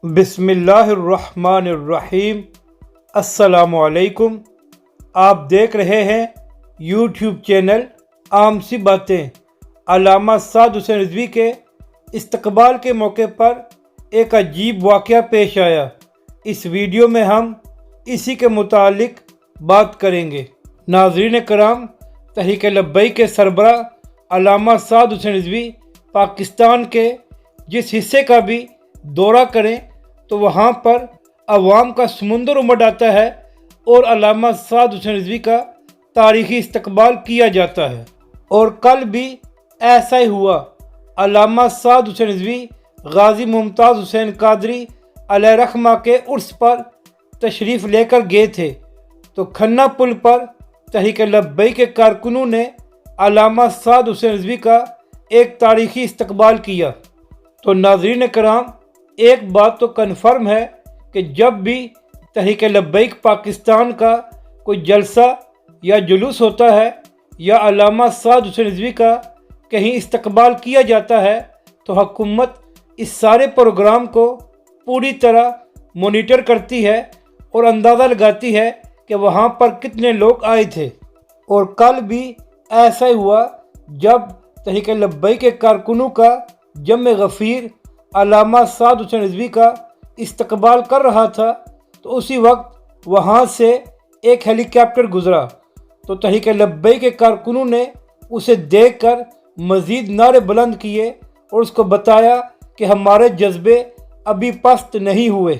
بسم اللہ الرحمن الرحیم۔ السلام علیکم۔ آپ دیکھ رہے ہیں یوٹیوب چینل عام سی باتیں۔ علامہ سعد حسین رضوی کے استقبال کے موقع پر ایک عجیب واقعہ پیش آیا۔ اس ویڈیو میں ہم اسی کے متعلق بات کریں گے۔ ناظرین کرام، تحریک لبیک کے سربراہ علامہ سعد حسین رضوی پاکستان کے جس حصے کا بھی دورہ کریں تو وہاں پر عوام کا سمندر امڈ آتا ہے اور علامہ سعد حسین رضوی کا تاریخی استقبال کیا جاتا ہے، اور کل بھی ایسا ہی ہوا۔ علامہ سعد حسین رضوی غازی ممتاز حسین قادری علیہ رحمہ کے عرس پر تشریف لے کر گئے تھے تو کھنہ پل پر تحریک لبیک کے کارکنوں نے علامہ سعد حسین رضوی کا ایک تاریخی استقبال کیا۔ تو ناظرین کرام، ایک بات تو کنفرم ہے کہ جب بھی تحریک لبیک پاکستان کا کوئی جلسہ یا جلوس ہوتا ہے یا علامہ سعد حسین رضوی کا کہیں استقبال کیا جاتا ہے تو حکومت اس سارے پروگرام کو پوری طرح مانیٹر کرتی ہے اور اندازہ لگاتی ہے کہ وہاں پر کتنے لوگ آئے تھے، اور کل بھی ایسا ہی ہوا۔ جب تحریک لبیک کے کارکنوں کا جمع غفیر علامہ سعد حسین رضوی کا استقبال کر رہا تھا تو اسی وقت وہاں سے ایک ہیلی کاپٹر گزرا تو تحریک لبیک کے کارکنوں نے اسے دیکھ کر مزید نعرے بلند کیے اور اس کو بتایا کہ ہمارے جذبے ابھی پست نہیں ہوئے۔